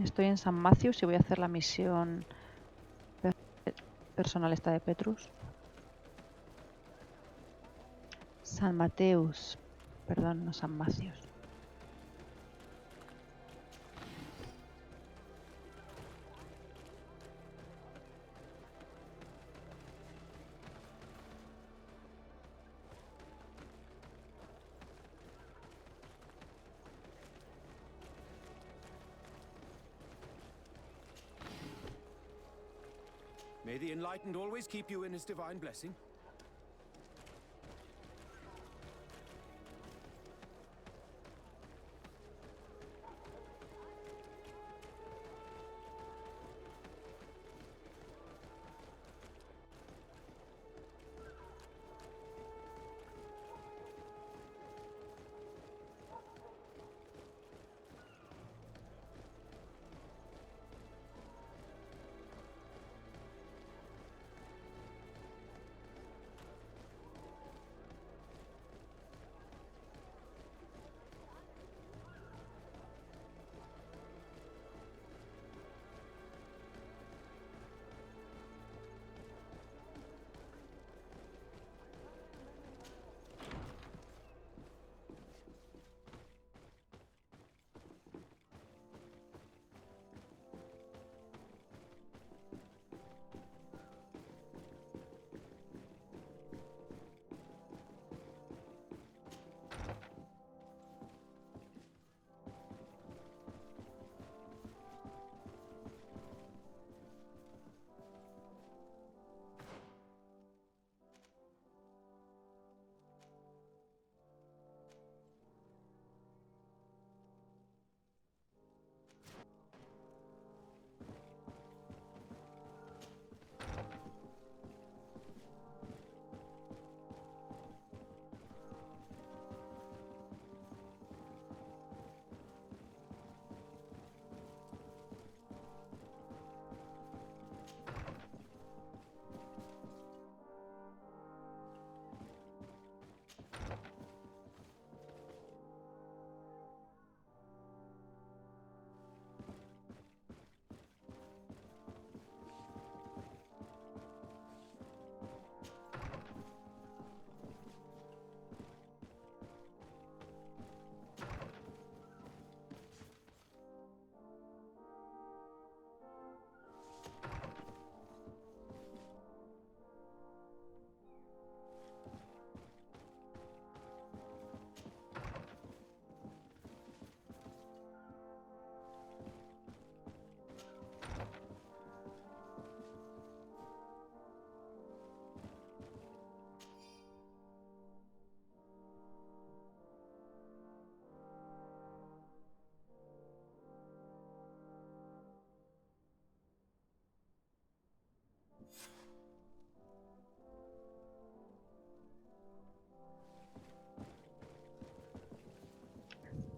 Estoy en San Matthews y voy a hacer la misión personal esta de Petrus. San Mateus. Perdón, no San Matthews. May the Enlightened always keep you in his divine blessing.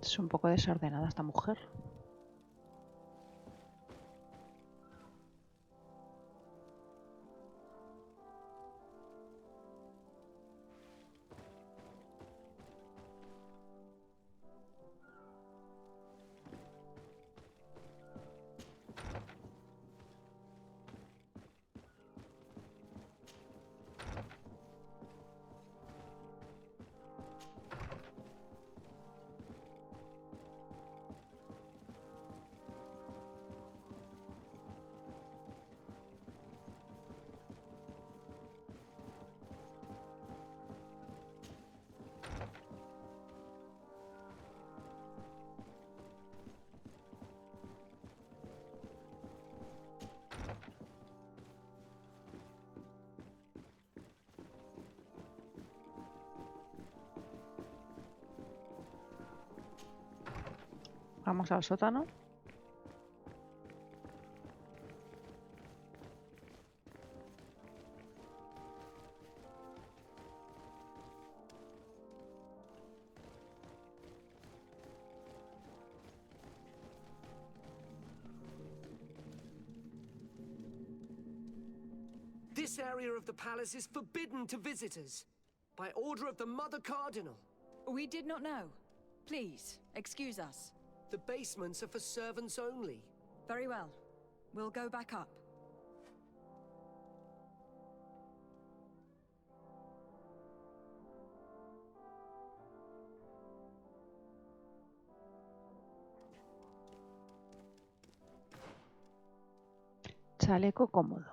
Es un poco desordenada esta mujer. Vamos al sótano. This area of the palace is forbidden to visitors, by order of the Mother Cardinal. We did not know. Please, excuse us. The basements are for servants only. Very well. We'll go back up. Chaleco cómodo.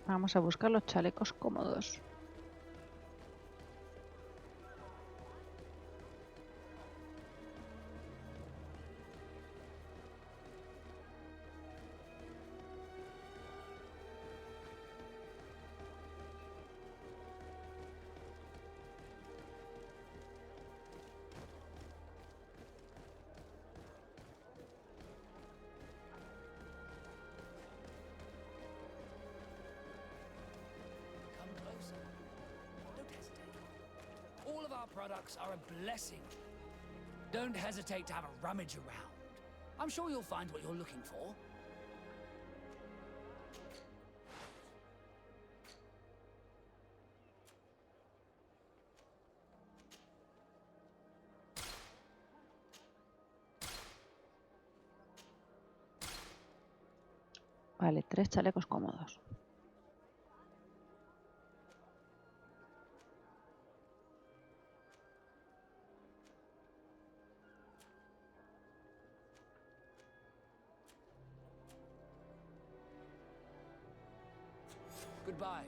Vamos a buscar los chalecos cómodos. Come closer. Don't hesitate. All of our products are a blessing. Don't hesitate to have a rummage around. I'm sure you'll find what you're looking for. Vale, 3 chalecos cómodos. Goodbye.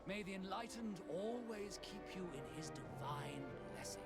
May the enlightened always keep you in his divine blessing.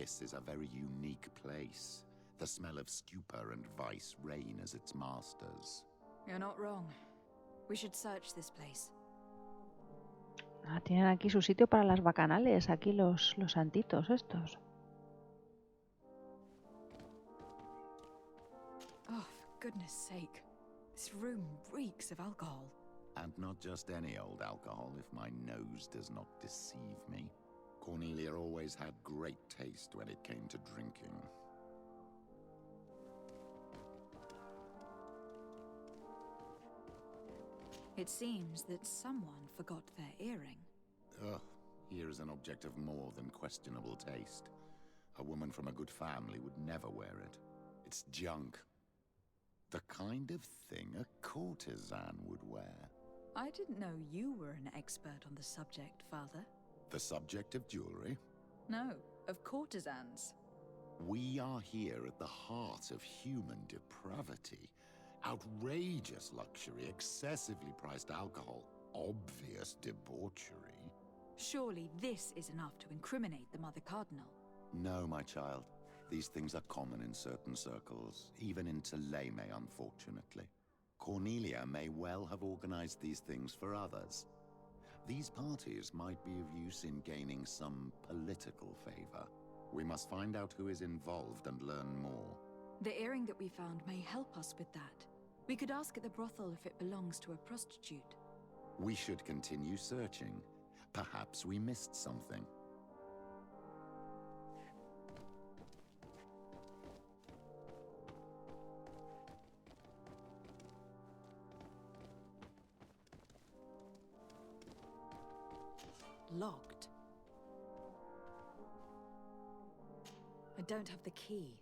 This is a very unique place. The smell of stupor and vice reign as its masters. You're not wrong. We should search this place. Ah, tienen aquí su sitio para las bacanales, aquí los santitos estos. Oh, for goodness sake. This room reeks of alcohol. And not just any old alcohol, if my nose does not deceive me. Cornelia always had great taste when it came to drinking. It seems that someone forgot their earring. Ugh, here is an object of more than questionable taste. A woman from a good family would never wear it. It's junk. The kind of thing a courtesan would wear. I didn't know you were an expert on the subject, Father. The subject of jewelry? No, of courtesans. We are here at the heart of human depravity. Outrageous luxury, excessively priced alcohol, obvious debauchery. Surely this is enough to incriminate the Mother Cardinal. No, my child. These things are common in certain circles, even in Theleme, unfortunately. Cornelia may well have organized these things for others. These parties might be of use in gaining some political favor. We must find out who is involved and learn more. The earring that we found may help us with that. We could ask at the brothel if it belongs to a prostitute. We should continue searching. Perhaps we missed something. Locked. I don't have the key.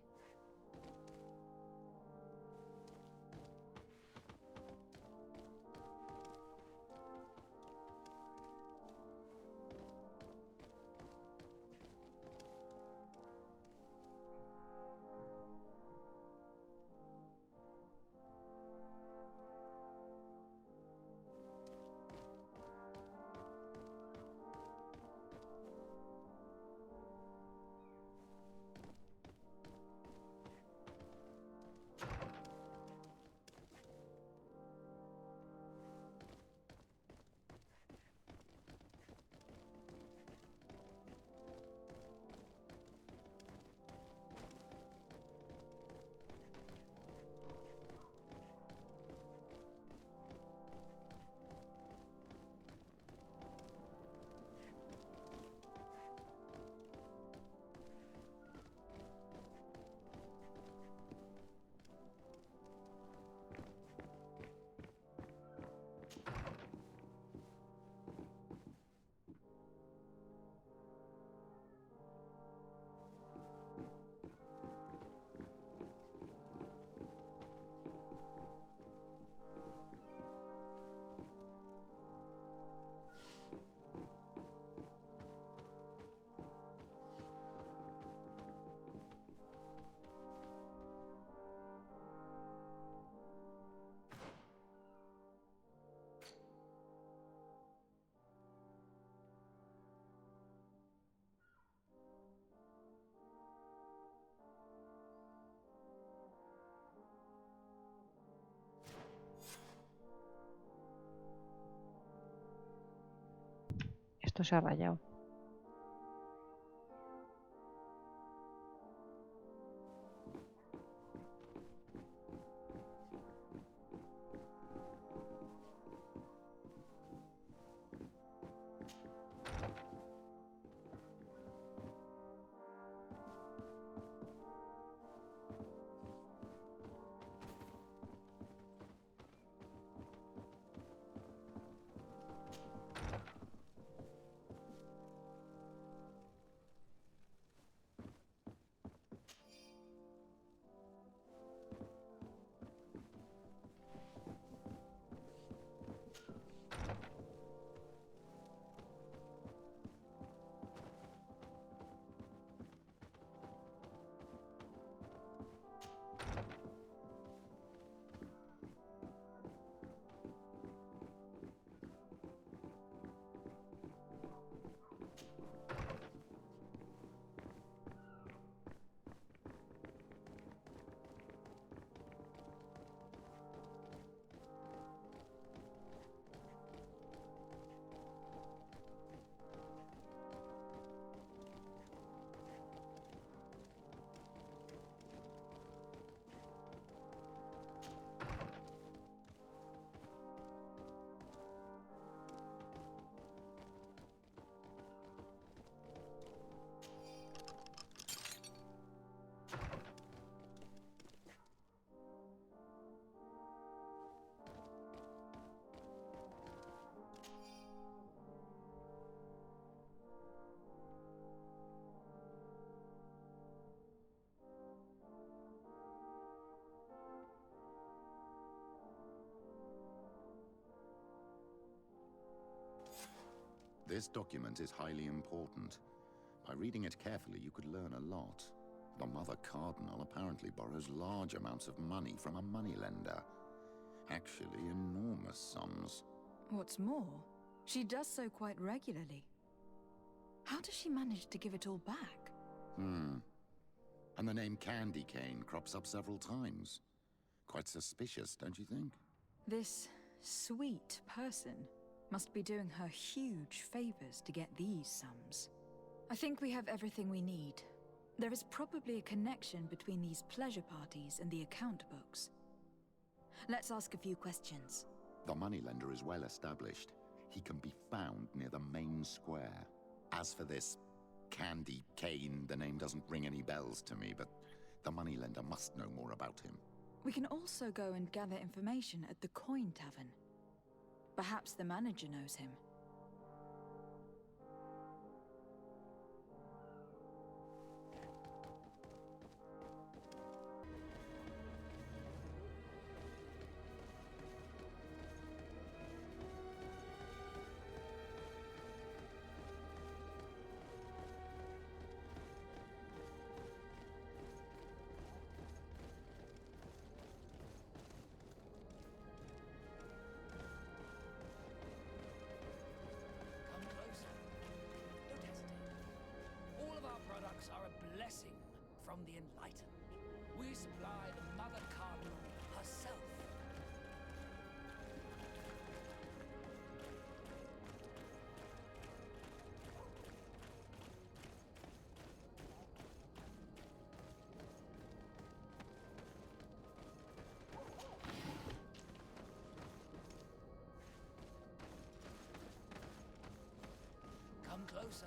Esto se ha rayado. This document is highly important. By reading it carefully, you could learn a lot. The Mother Cardinal apparently borrows large amounts of money from a moneylender. Actually, enormous sums. What's more, she does so quite regularly. How does she manage to give it all back? And the name Candy Cane crops up several times. Quite suspicious, don't you think? This sweet person must be doing her huge favors to get these sums. I think we have everything we need. There is probably a connection between these pleasure parties and the account books. Let's ask a few questions. The moneylender is well established. He can be found near the main square. As for this Candy Cane, the name doesn't ring any bells to me, but the moneylender must know more about him. We can also go and gather information at the Coin Tavern. Perhaps the manager knows him. Come closer. Don't hesitate. All of our products are a blessing from the enlightened. We supply the Mother Cardinal herself. Come closer.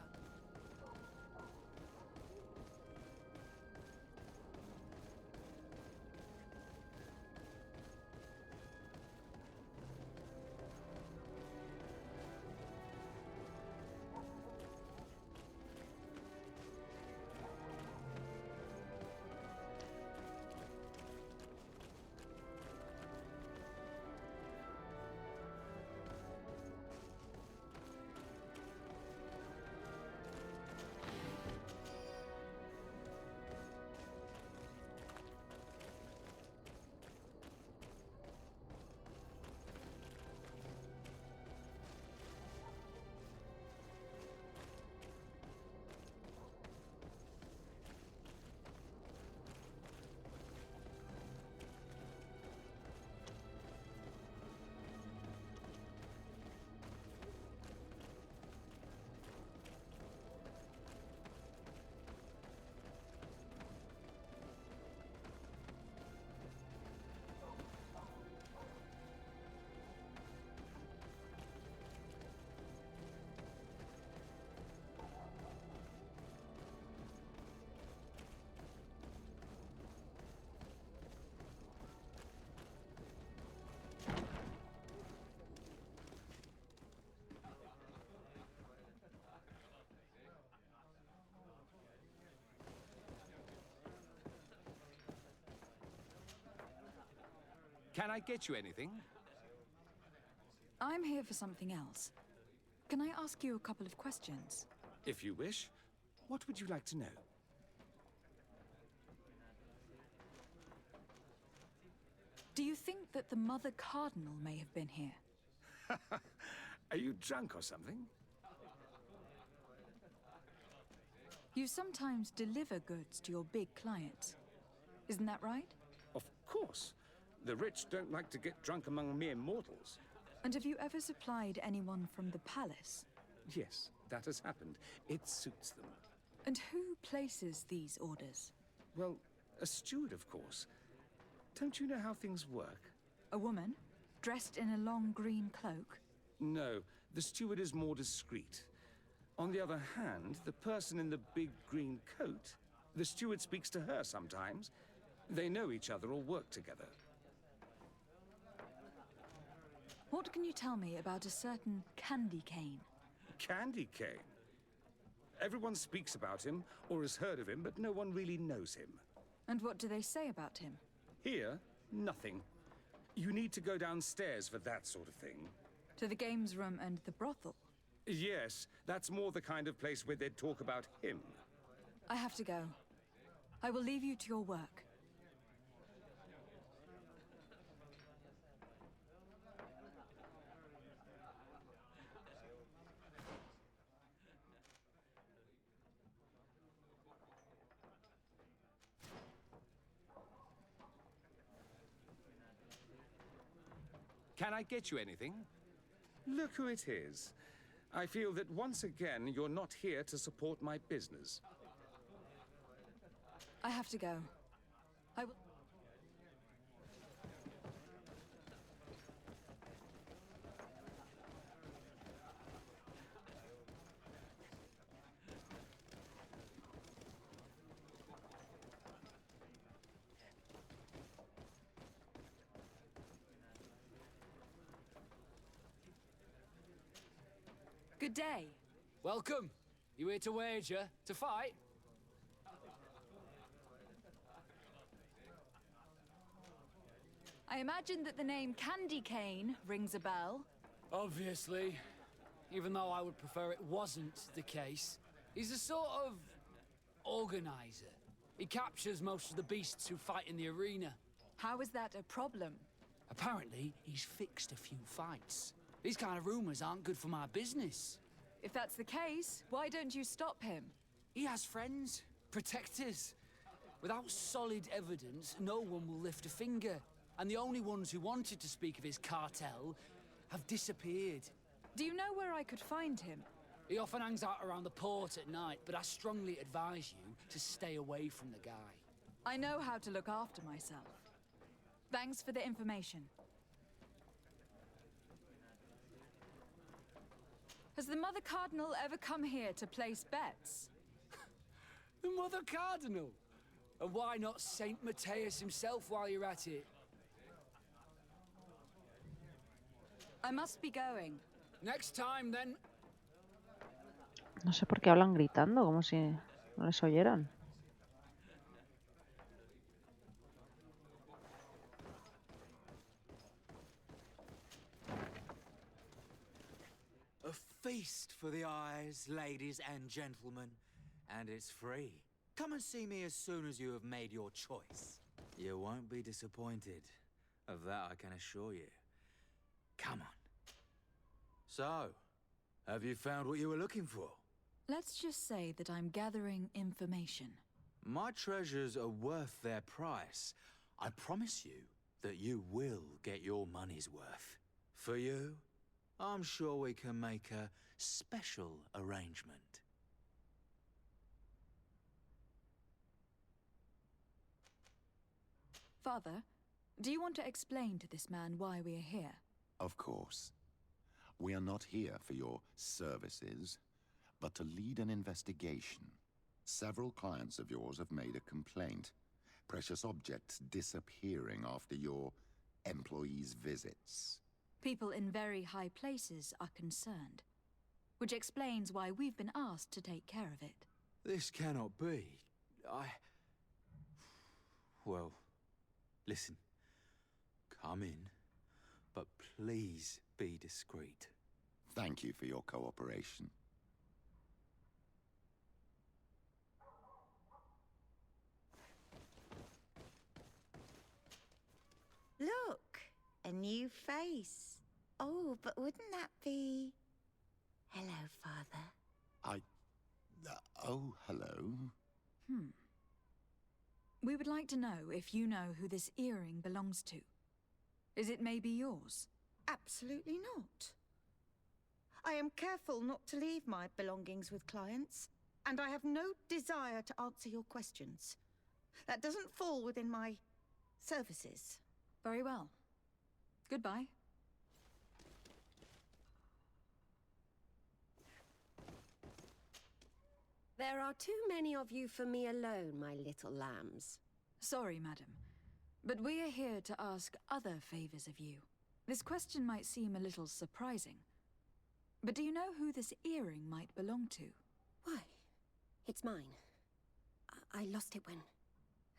Can I get you anything? I'm here for something else. Can I ask you a couple of questions? If you wish. What would you like to know? Do you think that the Mother Cardinal may have been here? Are you drunk or something? You sometimes deliver goods to your big clients. Isn't that right? Of course. The rich don't like to get drunk among mere mortals. And have you ever supplied anyone from the palace? Yes, that has happened. It suits them. And who places these orders? Well, a steward, of course. Don't you know how things work? A woman? Dressed in a long green cloak? No, the steward is more discreet. On the other hand, the person in the big green coat, the steward speaks to her sometimes. They know each other or work together. What can you tell me about a certain Candy Cane? Candy Cane. Everyone speaks about him or has heard of him, but no one really knows him. And what do they say about him? Here, nothing. You need to go downstairs for that sort of thing. To the games room and the brothel? Yes, that's more the kind of place where they'd talk about him. I have to go. I will leave you to your work. Can I get you anything? Look who it is. I feel that once again you're not here to support my business. I have to go. I will... Good day. Welcome. You here to wager? To fight? I imagine that the name Candy Cane rings a bell. Obviously. Even though I would prefer it wasn't the case. He's a sort of... organizer. He captures most of the beasts who fight in the arena. How is that a problem? Apparently, he's fixed a few fights. These kind of rumors aren't good for my business. If that's the case, why don't you stop him? He has friends, protectors. Without solid evidence, no one will lift a finger. And the only ones who wanted to speak of his cartel have disappeared. Do you know where I could find him? He often hangs out around the port at night, but I strongly advise you to stay away from the guy. I know how to look after myself. Thanks for the information. Has the Mother Cardinal ever come here to place bets? The Mother Cardinal? And why not Saint Matthias himself while you're at it? I must be going. Next time, then. No sé por qué hablan gritando, como si no les oyeran. A feast for the eyes, ladies and gentlemen, and it's free. Come and see me as soon as you have made your choice. You won't be disappointed. Of that I can assure you. Come on. So, have you found what you were looking for? Let's just say that I'm gathering information. My treasures are worth their price. I promise you that you will get your money's worth. For you, I'm sure we can make a special arrangement. Father, do you want to explain to this man why we are here? Of course. We are not here for your services, but to lead an investigation. Several clients of yours have made a complaint. Precious objects disappearing after your employees' visits. People in very high places are concerned, which explains why we've been asked to take care of it. This cannot be. Well, listen. Come in, but please be discreet. Thank you for your cooperation. Look, a new face. Oh, but wouldn't that be... Hello, Father. Oh, hello. We would like to know if you know who this earring belongs to. Is it maybe yours? Absolutely not. I am careful not to leave my belongings with clients, and I have no desire to answer your questions. That doesn't fall within my services. Very well. Goodbye. There are too many of you for me alone, my little lambs. Sorry, madam, but we are here to ask other favors of you. This question might seem a little surprising, but do you know who this earring might belong to? Why? It's mine. I lost it when...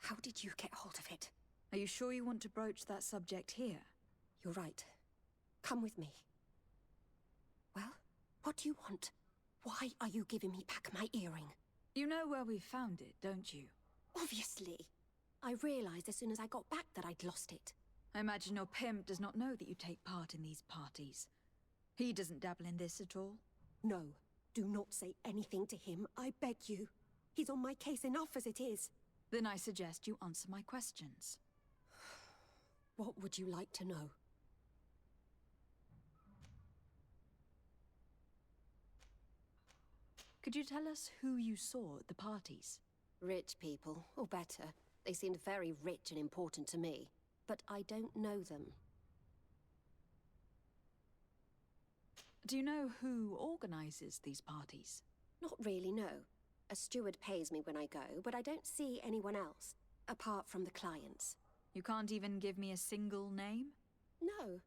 How did you get hold of it? Are you sure you want to broach that subject here? You're right. Come with me. Well, What do you want? Why are you giving me back my earring? You know where we found it, don't you? Obviously. I realized as soon as I got back that I'd lost it. I imagine your pimp does not know that you take part in these parties. He doesn't dabble in this at all? No. Do not say anything to him, I beg you. He's on my case enough as it is. Then I suggest you answer my questions. What would you like to know? Could you tell us who you saw at the parties? Rich people, or better. They seemed very rich and important to me. But I don't know them. Do you know who organizes these parties? Not really, no. A steward pays me when I go, but I don't see anyone else, apart from the clients. You can't even give me a single name? No.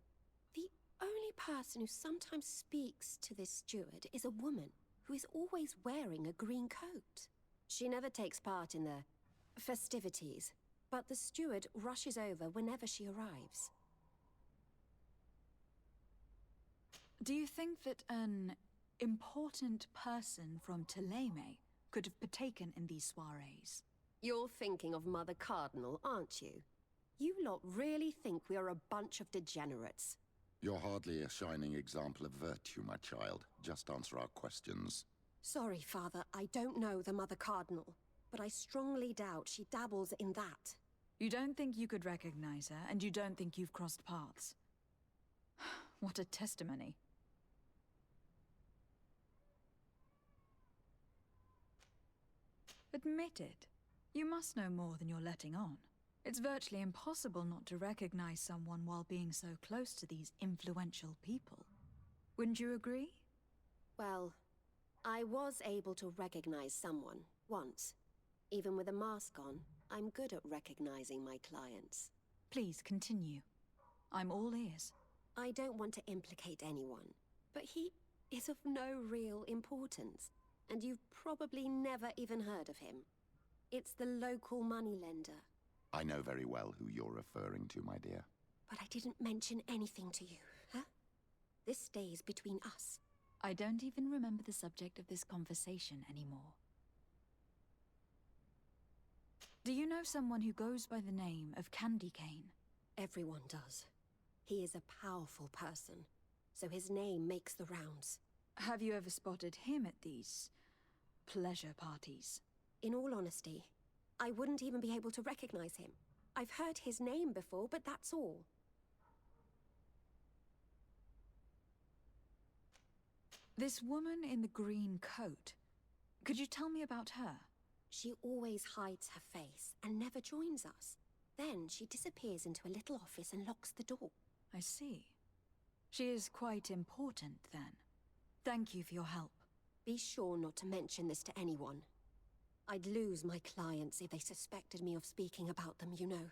The only person who sometimes speaks to this steward is a woman who is always wearing a green coat. She never takes part in the festivities, but the steward rushes over whenever she arrives. Do you think that an important person from Thélème could have partaken in these soirees? You're thinking of Mother Cardinal, aren't you? You lot really think we are a bunch of degenerates. You're hardly a shining example of virtue, my child. Just answer our questions. Sorry, Father, I don't know the Mother Cardinal, but I strongly doubt she dabbles in that. You don't think you could recognize her, and you don't think you've crossed paths. What a testimony. Admit it. You must know more than you're letting on. It's virtually impossible not to recognize someone while being so close to these influential people. Wouldn't you agree? Well, I was able to recognize someone, once. Even with a mask on, I'm good at recognizing my clients. Please continue. I'm all ears. I don't want to implicate anyone, but he is of no real importance, and you've probably never even heard of him. It's the local moneylender. I know very well who you're referring to, my dear. But I didn't mention anything to you, huh? This stays between us. I don't even remember the subject of this conversation anymore. Do you know someone who goes by the name of Candy Cane? Everyone does. He is a powerful person, so his name makes the rounds. Have you ever spotted him at these pleasure parties? In all honesty, I wouldn't even be able to recognize him. I've heard his name before, but that's all. This woman in the green coat, could you tell me about her? She always hides her face and never joins us. Then she disappears into a little office and locks the door. I see. She is quite important, then. Thank you for your help. Be sure not to mention this to anyone. I'd lose my clients if they suspected me of speaking about them, you know.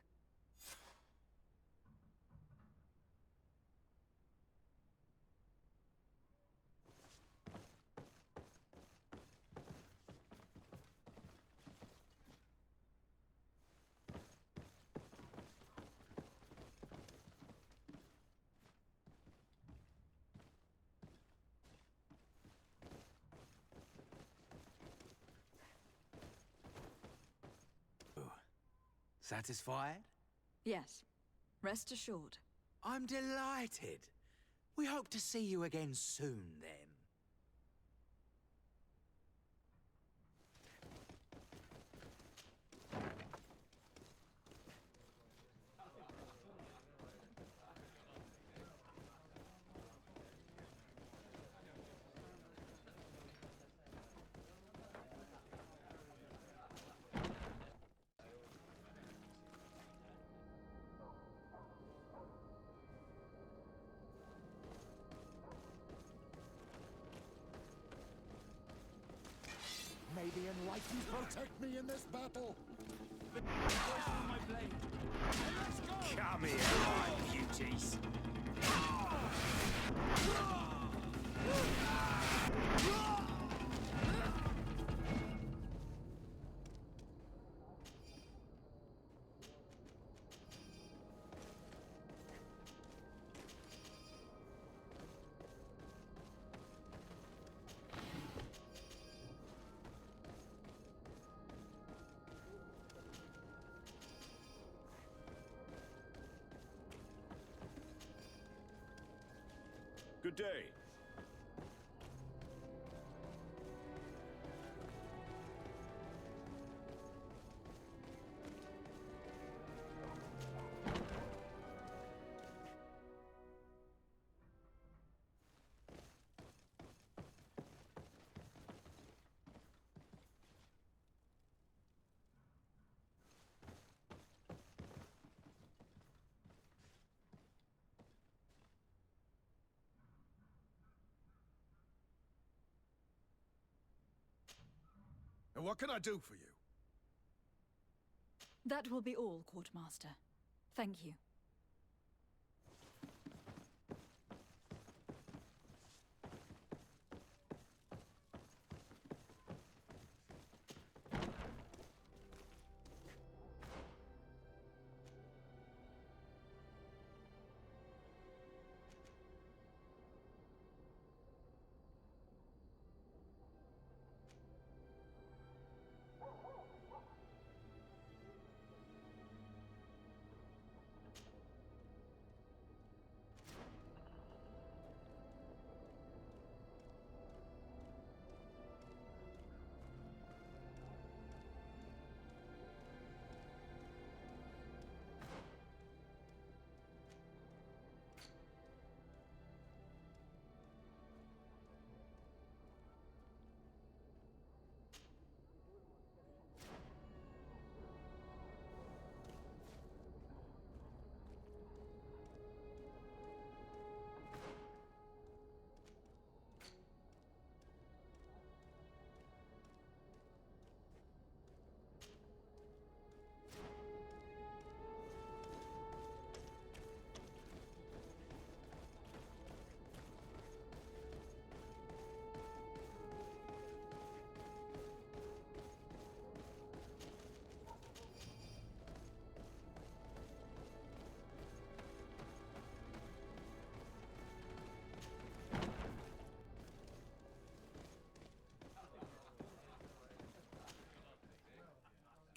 Satisfied? Yes. Rest assured. I'm delighted. We hope to see you again soon, then. May the enlightened protect me in this battle! Come here, my beauties. Good day. And what can I do for you? That will be all, Quartermaster. Thank you.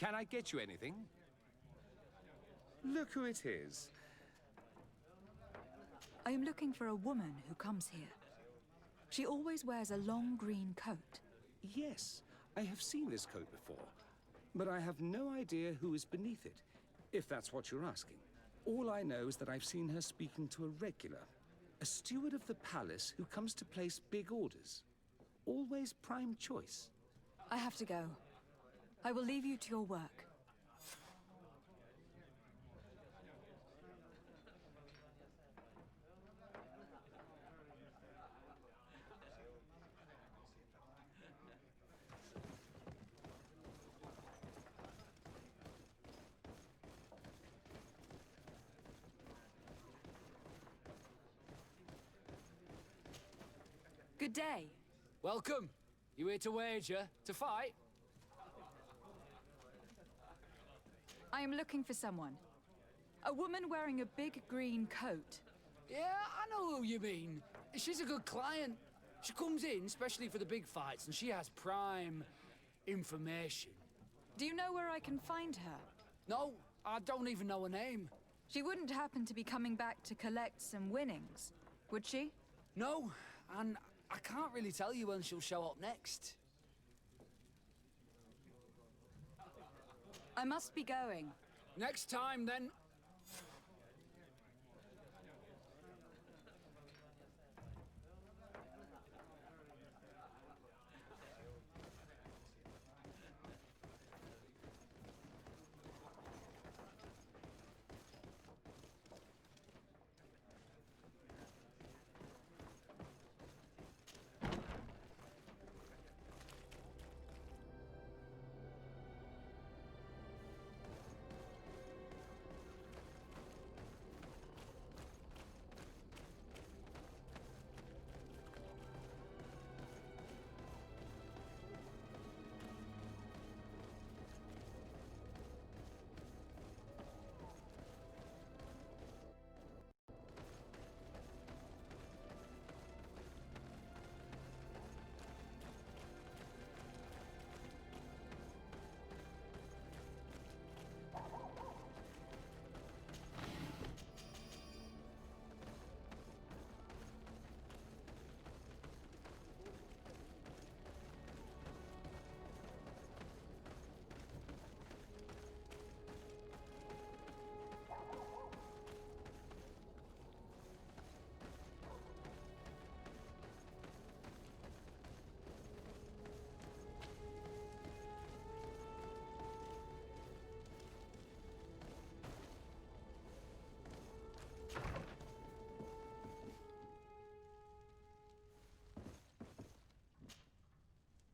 Can I get you anything? Look who it is. I am looking for a woman who comes here. She always wears a long green coat. Yes, I have seen this coat before, but I have no idea who is beneath it, if that's what you're asking. All I know is that I've seen her speaking to a regular, a steward of the palace who comes to place big orders. Always prime choice. I have to go. I will leave you to your work. Good day. Welcome. You here to wager? To fight? I am looking for someone. A woman wearing a big green coat. Yeah, I know who you mean. She's a good client. She comes in, especially for the big fights, and she has prime information. Do you know where I can find her? No, I don't even know her name. She wouldn't happen to be coming back to collect some winnings, would she? No, and I can't really tell you when she'll show up next. I must be going. Next time, then.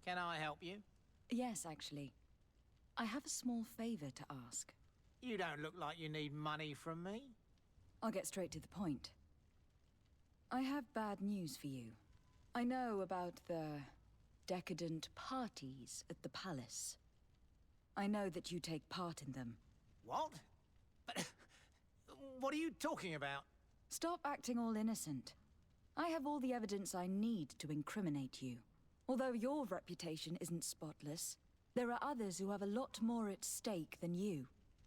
Can I help you? Yes, actually. I have a small favor to ask. You don't look like you need money from me. I'll get straight to the point. I have bad news for you. I know about the decadent parties at the palace. I know that you take part in them. What? But what are you talking about? Stop acting all innocent. I have all the evidence I need to incriminate you. Although your reputation isn't spotless, there are others who have a lot more at stake than you.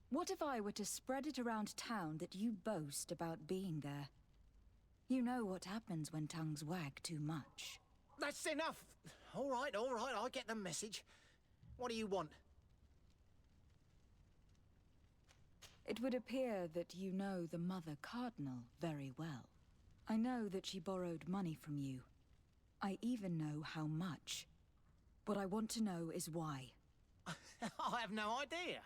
What if I were to spread it around town that you boast about being there? You know what happens when tongues wag too much. That's enough! All right, I get the message. What do you want? It would appear that you know the Mother Cardinal very well. I know that she borrowed money from you. I even know how much. What I want to know is why. I have no idea.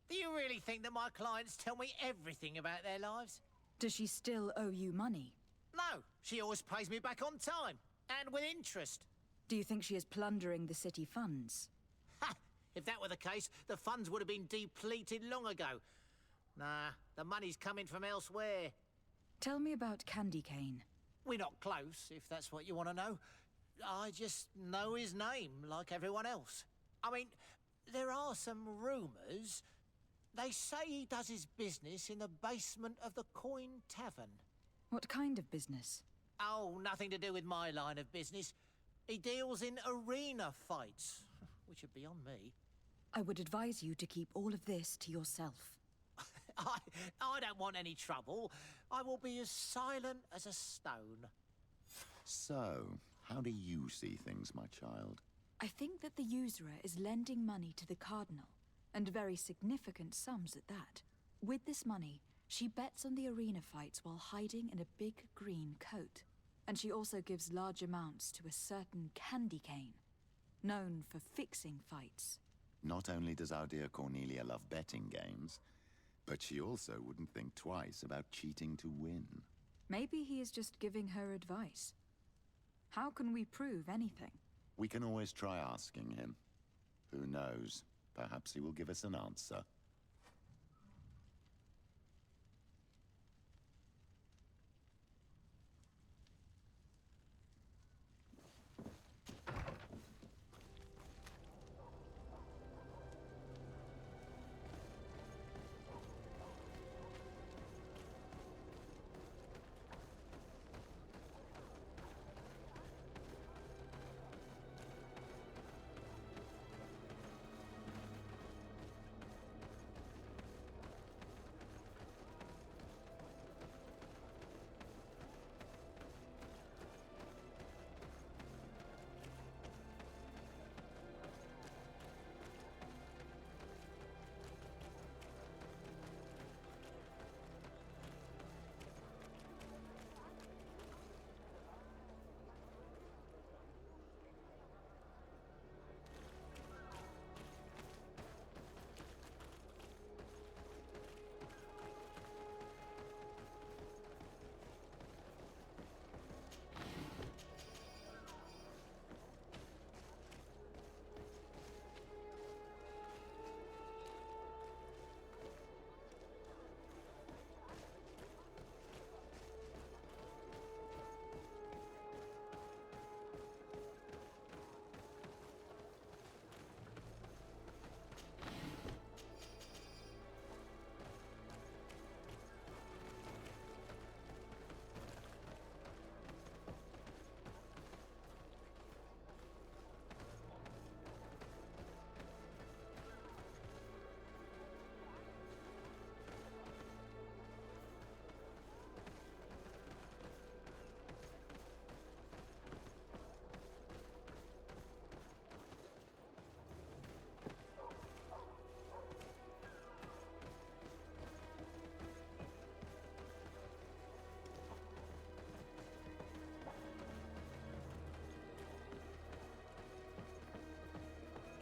Do you really think that my clients tell me everything about their lives? Does she still owe you money? No, she always pays me back on time, and with interest. Do you think she is plundering the city funds? Ha! If that were the case, the funds would have been depleted long ago. Nah, the money's coming from elsewhere. Tell me about Candy Cane. We're not close, if that's what you want to know. I just know his name, like everyone else. I mean, there are some rumours. They say he does his business in the basement of the Coin Tavern. What kind of business? Oh, nothing to do with my line of business. He deals in arena fights, which are beyond me. I would advise you to keep all of this to yourself. I don't want any trouble. I will be as silent as a stone. So, how do you see things, my child? I think that the usurer is lending money to the Cardinal, and very significant sums at that. With this money, she bets on the arena fights while hiding in a big green coat. And she also gives large amounts to a certain Candy Cane, known for fixing fights. Not only does our dear Cornelia love betting games, but she also wouldn't think twice about cheating to win. Maybe he is just giving her advice. How can we prove anything? We can always try asking him. Who knows? Perhaps he will give us an answer.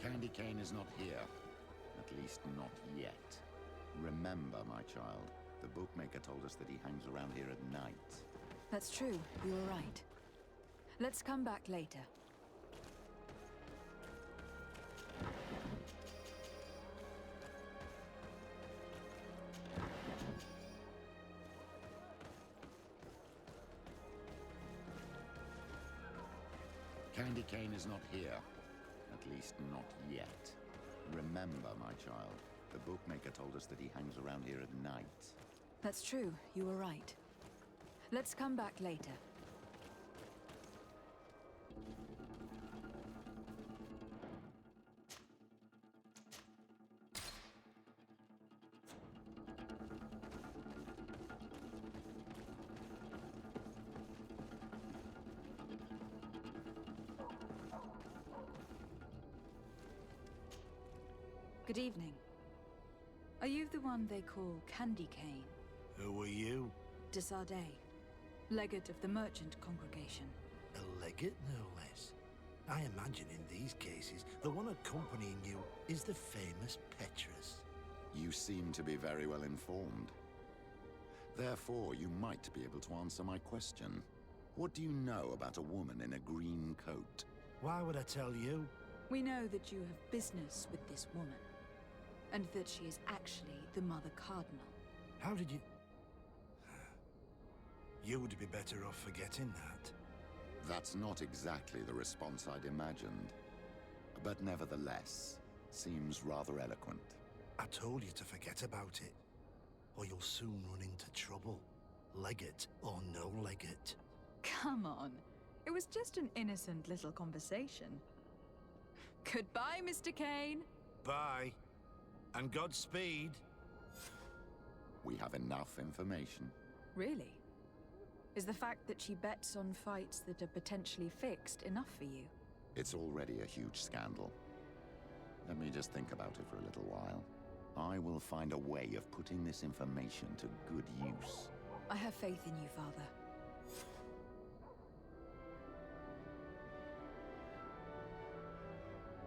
Candy Cane is not here. At least not yet. Remember, my child, the bookmaker told us that he hangs around here at night. That's true, you're right. Let's come back later. Candy Cane is not here. At least not yet. Remember, my child, the bookmaker told us that he hangs around here at night. That's true, you were right. Let's come back later. Good evening. Are you the one they call Candy Cane? Who are you? Desardet, legate of the merchant congregation. A legate, no less. I imagine in these cases, the one accompanying you is the famous Petrus. You seem to be very well informed. Therefore, you might be able to answer my question. What do you know about a woman in a green coat? Why would I tell you? We know that you have business with this woman, and that she is actually the Mother Cardinal. How did you... You would be better off forgetting that. That's not exactly the response I'd imagined. But nevertheless, seems rather eloquent. I told you to forget about it, or you'll soon run into trouble. Legate or no legate. Come on. It was just an innocent little conversation. Goodbye, Mr. Kane. Bye. And Godspeed. We have enough information. Really? Is the fact that she bets on fights that are potentially fixed enough for you? It's already a huge scandal. Let me just think about it for a little while. I will find a way of putting this information to good use. I have faith in you, Father.